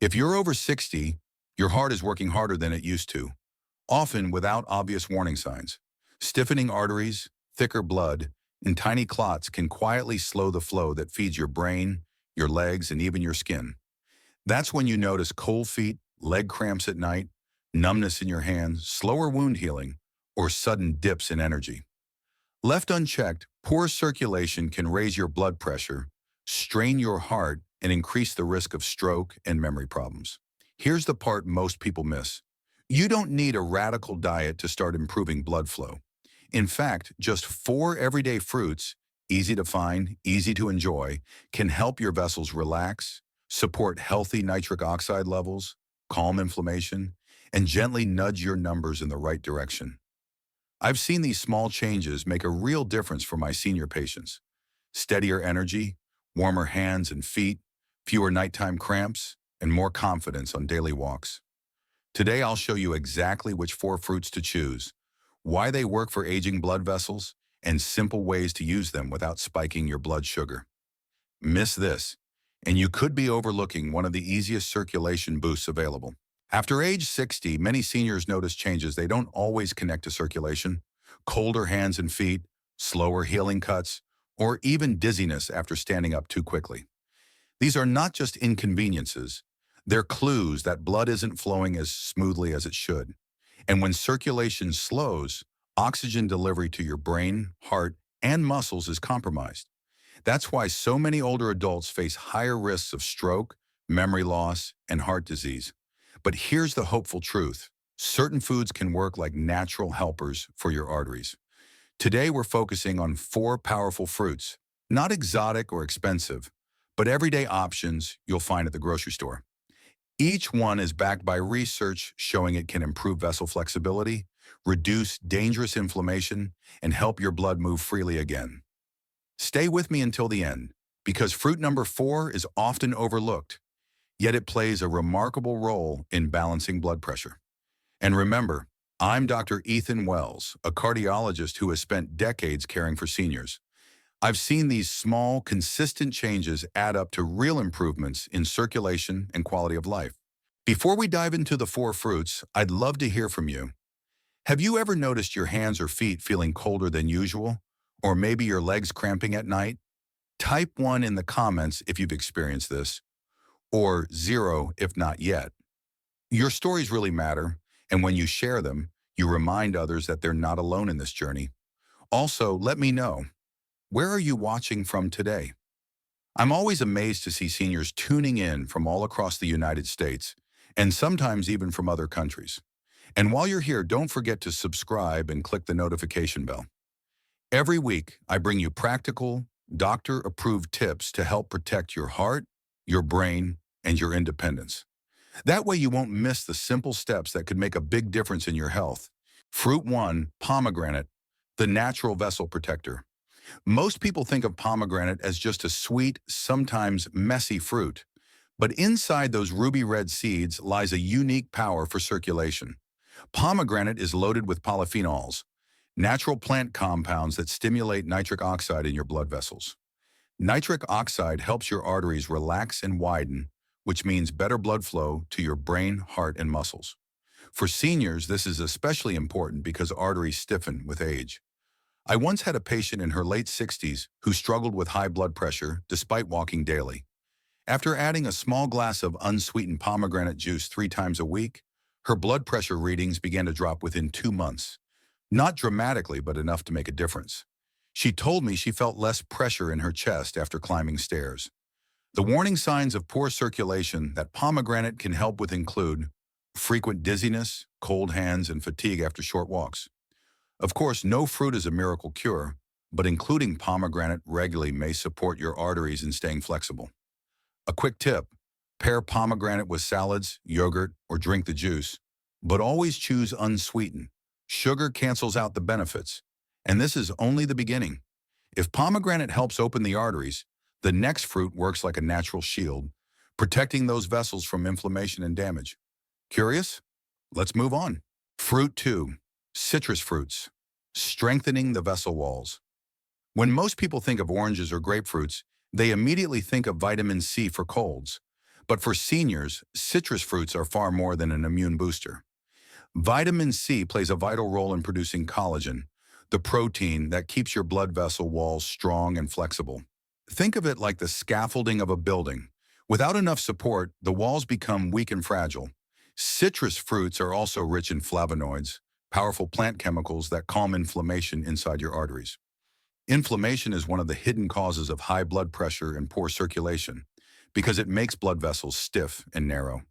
If you're over 60, your heart is working harder than it used to, often without obvious warning signs. Stiffening arteries, thicker blood, and tiny clots can quietly slow the flow that feeds your brain, your legs, and even your skin. That's when you notice cold feet, leg cramps at night, numbness in your hands, slower wound healing, or sudden dips in energy. Left unchecked, poor circulation can raise your blood pressure, strain your heart, and increase the risk of stroke and memory problems. Here's the part most people miss. You don't need a radical diet to start improving blood flow. In fact, just 4 everyday fruits, easy to find, easy to enjoy, can help your vessels relax, support healthy nitric oxide levels, calm inflammation, and gently nudge your numbers in the right direction. I've seen these small changes make a real difference for my senior patients. Steadier energy, warmer hands and feet, fewer nighttime cramps, and more confidence on daily walks. Today I'll show you exactly which 4 fruits to choose, why they work for aging blood vessels, and simple ways to use them without spiking your blood sugar. Miss this, and you could be overlooking one of the easiest circulation boosts available. After age 60, many seniors notice changes they don't always connect to circulation: colder hands and feet, slower healing cuts, or even dizziness after standing up too quickly. These are not just inconveniences, they're clues that blood isn't flowing as smoothly as it should. And when circulation slows, oxygen delivery to your brain, heart, and muscles is compromised. That's why so many older adults face higher risks of stroke, memory loss, and heart disease. But here's the hopeful truth. Certain foods can work like natural helpers for your arteries. Today we're focusing on 4 powerful fruits, not exotic or expensive, but everyday options you'll find at the grocery store. Each one is backed by research showing it can improve vessel flexibility, reduce dangerous inflammation, and help your blood move freely again. Stay with me until the end, because fruit number 4 is often overlooked, yet it plays a remarkable role in balancing blood pressure. And remember, I'm Dr. Ethan Wells, a cardiologist who has spent decades caring for seniors. I've seen these small, consistent changes add up to real improvements in circulation and quality of life. Before we dive into the 4 fruits, I'd love to hear from you. Have you ever noticed your hands or feet feeling colder than usual? Or maybe your legs cramping at night? Type 1 in the comments if you've experienced this, or 0 if not yet. Your stories really matter, and when you share them, you remind others that they're not alone in this journey. Also, let me know, where are you watching from today? I'm always amazed to see seniors tuning in from all across the United States, and sometimes even from other countries. And while you're here, don't forget to subscribe and click the notification bell. Every week, I bring you practical, doctor-approved tips to help protect your heart, your brain, and your independence. That way you won't miss the simple steps that could make a big difference in your health. Fruit 1, pomegranate, the natural vessel protector. Most people think of pomegranate as just a sweet, sometimes messy fruit. But inside those ruby red seeds lies a unique power for circulation. Pomegranate is loaded with polyphenols, natural plant compounds that stimulate nitric oxide in your blood vessels. Nitric oxide helps your arteries relax and widen, which means better blood flow to your brain, heart, and muscles. For seniors, this is especially important because arteries stiffen with age. I once had a patient in her late 60s who struggled with high blood pressure despite walking daily. After adding a small glass of unsweetened pomegranate juice 3 times a week, her blood pressure readings began to drop within 2 months. Not dramatically, but enough to make a difference. She told me she felt less pressure in her chest after climbing stairs. The warning signs of poor circulation that pomegranate can help with include frequent dizziness, cold hands, and fatigue after short walks. Of course, no fruit is a miracle cure, but including pomegranate regularly may support your arteries in staying flexible. A quick tip: pair pomegranate with salads, yogurt, or drink the juice, but always choose unsweetened. Sugar cancels out the benefits, and this is only the beginning. If pomegranate helps open the arteries, the next fruit works like a natural shield, protecting those vessels from inflammation and damage. Curious? Let's move on. Fruit 2, citrus fruits, strengthening the vessel walls. When most people think of oranges or grapefruits, they immediately think of vitamin C for colds. But for seniors, citrus fruits are far more than an immune booster. Vitamin C plays a vital role in producing collagen, the protein that keeps your blood vessel walls strong and flexible. Think of it like the scaffolding of a building. Without enough support, the walls become weak and fragile. Citrus fruits are also rich in flavonoids, powerful plant chemicals that calm inflammation inside your arteries. Inflammation is one of the hidden causes of high blood pressure and poor circulation because it makes blood vessels stiff and narrow.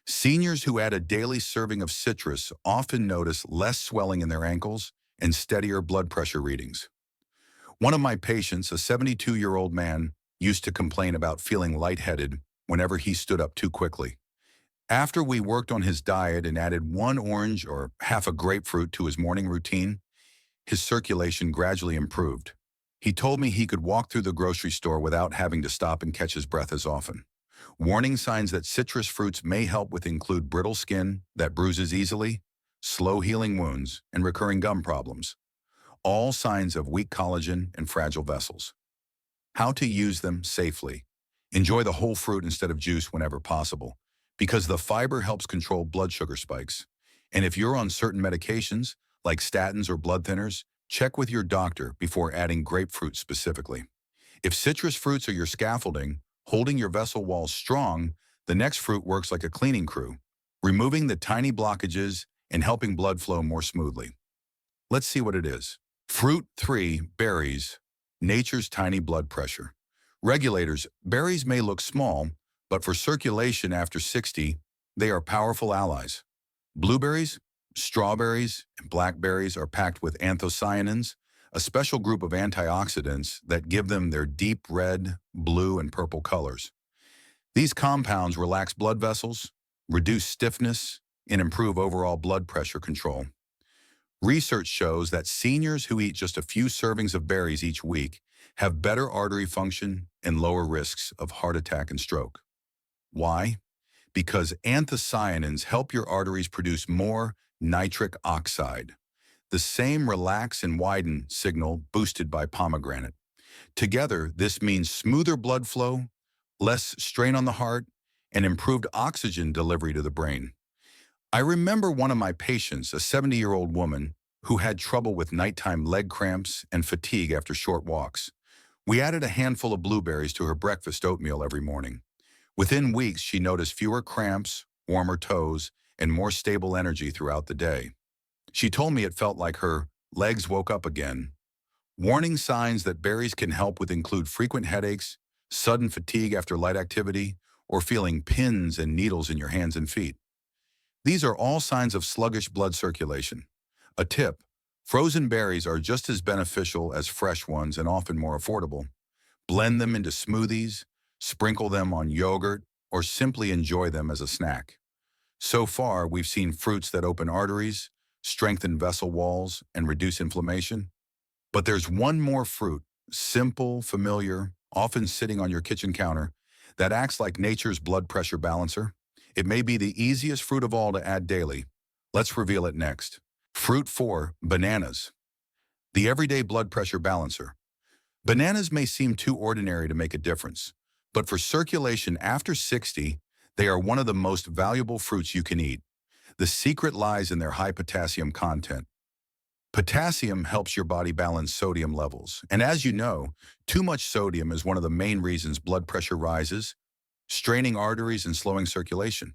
Seniors who add a daily serving of citrus often notice less swelling in their ankles and steadier blood pressure readings. One of my patients, a 72-year-old man, used to complain about feeling lightheaded whenever he stood up too quickly. After we worked on his diet and added one orange or half a grapefruit to his morning routine, his circulation gradually improved. He told me he could walk through the grocery store without having to stop and catch his breath as often. Warning signs that citrus fruits may help with include brittle skin that bruises easily, slow healing wounds, and recurring gum problems, all signs of weak collagen and fragile vessels. How to use them safely. Enjoy the whole fruit instead of juice whenever possible, because the fiber helps control blood sugar spikes. And if you're on certain medications, like statins or blood thinners, check with your doctor before adding grapefruit specifically. If citrus fruits are your scaffolding, holding your vessel walls strong, the next fruit works like a cleaning crew, removing the tiny blockages and helping blood flow more smoothly. Let's see what it is. Fruit 3, berries, nature's tiny blood pressure. Regulators, berries may look small, but for circulation after 60, they are powerful allies. Blueberries, strawberries, and blackberries are packed with anthocyanins, a special group of antioxidants that give them their deep red, blue, and purple colors. These compounds relax blood vessels, reduce stiffness, and improve overall blood pressure control. Research shows that seniors who eat just a few servings of berries each week have better artery function and lower risks of heart attack and stroke. Why? Because anthocyanins help your arteries produce more nitric oxide, the same relax and widen signal boosted by pomegranate. Together, this means smoother blood flow, less strain on the heart, and improved oxygen delivery to the brain. I remember one of my patients, a 70-year-old woman, who had trouble with nighttime leg cramps and fatigue after short walks. We added a handful of blueberries to her breakfast oatmeal every morning. Within weeks, she noticed fewer cramps, warmer toes, and more stable energy throughout the day. She told me it felt like her legs woke up again. Warning signs that berries can help with include frequent headaches, sudden fatigue after light activity, or feeling pins and needles in your hands and feet. These are all signs of sluggish blood circulation. A tip: frozen berries are just as beneficial as fresh ones and often more affordable. Blend them into smoothies, sprinkle them on yogurt, or simply enjoy them as a snack. So far, we've seen fruits that open arteries, strengthen vessel walls, and reduce inflammation. But there's one more fruit, simple, familiar, often sitting on your kitchen counter, that acts like nature's blood pressure balancer. It may be the easiest fruit of all to add daily. Let's reveal it next. Fruit 4, bananas. The everyday blood pressure balancer. Bananas may seem too ordinary to make a difference, but for circulation after 60, they are one of the most valuable fruits you can eat. The secret lies in their high potassium content. Potassium helps your body balance sodium levels, and as you know, too much sodium is one of the main reasons blood pressure rises, straining arteries and slowing circulation.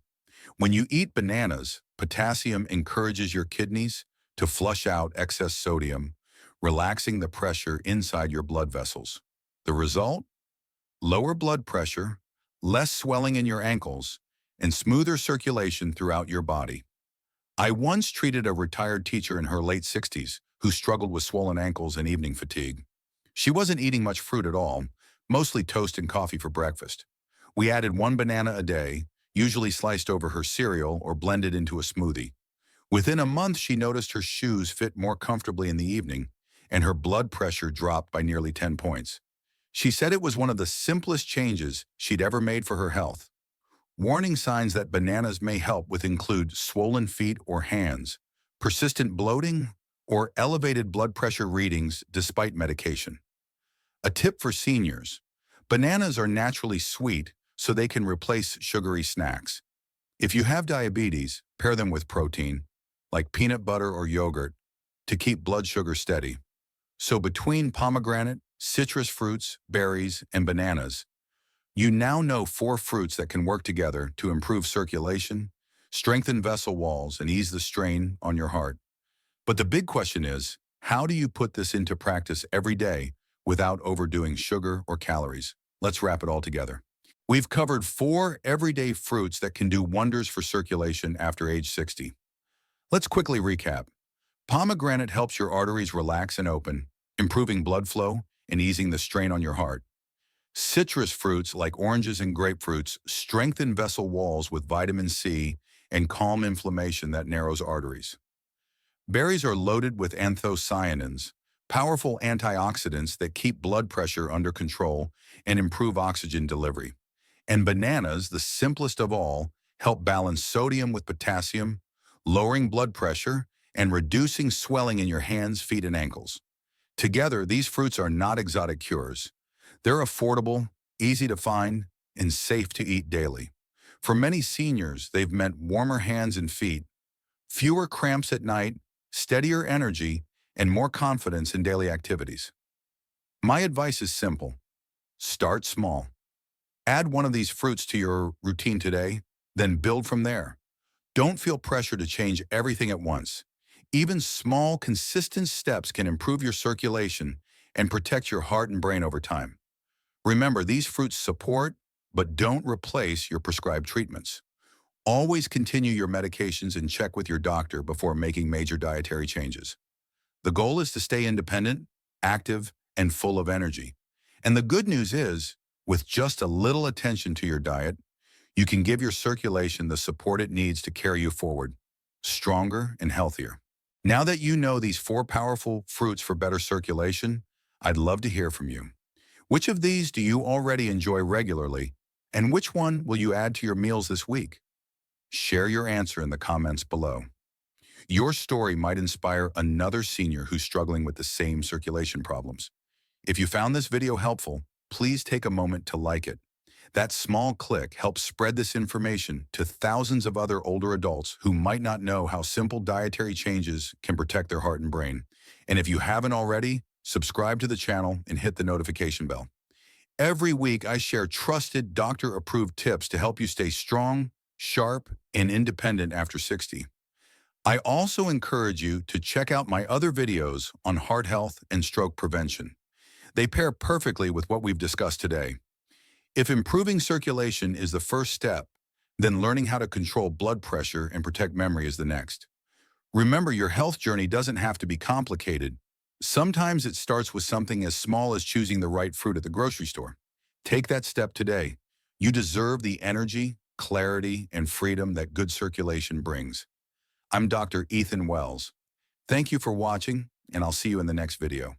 When you eat bananas, potassium encourages your kidneys to flush out excess sodium, relaxing the pressure inside your blood vessels. The result? Lower blood pressure, less swelling in your ankles, and smoother circulation throughout your body. I once treated a retired teacher in her late 60s who struggled with swollen ankles and evening fatigue. She wasn't eating much fruit at all, mostly toast and coffee for breakfast. We added one banana a day, usually sliced over her cereal or blended into a smoothie. Within a month, she noticed her shoes fit more comfortably in the evening, and her blood pressure dropped by nearly 10 points. She said it was one of the simplest changes she'd ever made for her health. Warning signs that bananas may help with include swollen feet or hands, persistent bloating, or elevated blood pressure readings despite medication. A tip for seniors: bananas are naturally sweet, so they can replace sugary snacks. If you have diabetes, pair them with protein, like peanut butter or yogurt, to keep blood sugar steady. So between pomegranate, citrus fruits, berries, and bananas, you now know 4 fruits that can work together to improve circulation, strengthen vessel walls, and ease the strain on your heart. But the big question is, how do you put this into practice every day without overdoing sugar or calories? Let's wrap it all together. We've covered 4 everyday fruits that can do wonders for circulation after age 60. Let's quickly recap. Pomegranate helps your arteries relax and open, improving blood flow and easing the strain on your heart. Citrus fruits like oranges and grapefruits strengthen vessel walls with vitamin C and calm inflammation that narrows arteries. Berries are loaded with anthocyanins, powerful antioxidants that keep blood pressure under control and improve oxygen delivery. And bananas, the simplest of all, help balance sodium with potassium, lowering blood pressure and reducing swelling in your hands, feet, and ankles. Together, these fruits are not exotic cures. They're affordable, easy to find, and safe to eat daily. For many seniors, they've meant warmer hands and feet, fewer cramps at night, steadier energy, and more confidence in daily activities. My advice is simple. Start small. Add one of these fruits to your routine today, then build from there. Don't feel pressure to change everything at once. Even small, consistent steps can improve your circulation and protect your heart and brain over time. Remember, these fruits support, but don't replace your prescribed treatments. Always continue your medications and check with your doctor before making major dietary changes. The goal is to stay independent, active, and full of energy. And the good news is, with just a little attention to your diet, you can give your circulation the support it needs to carry you forward, stronger and healthier. Now that you know these 4 powerful fruits for better circulation, I'd love to hear from you. Which of these do you already enjoy regularly, and which one will you add to your meals this week? Share your answer in the comments below. Your story might inspire another senior who's struggling with the same circulation problems. If you found this video helpful, please take a moment to like it. That small click helps spread this information to thousands of other older adults who might not know how simple dietary changes can protect their heart and brain. And if you haven't already, subscribe to the channel and hit the notification bell. Every week, I share trusted, doctor-approved tips to help you stay strong, sharp, and independent after 60. I also encourage you to check out my other videos on heart health and stroke prevention. They pair perfectly with what we've discussed today. If improving circulation is the first step, then learning how to control blood pressure and protect memory is the next. Remember, your health journey doesn't have to be complicated. Sometimes it starts with something as small as choosing the right fruit at the grocery store. Take that step today. You deserve the energy, clarity, and freedom that good circulation brings. I'm Dr. Ethan Wells. Thank you for watching, and I'll see you in the next video.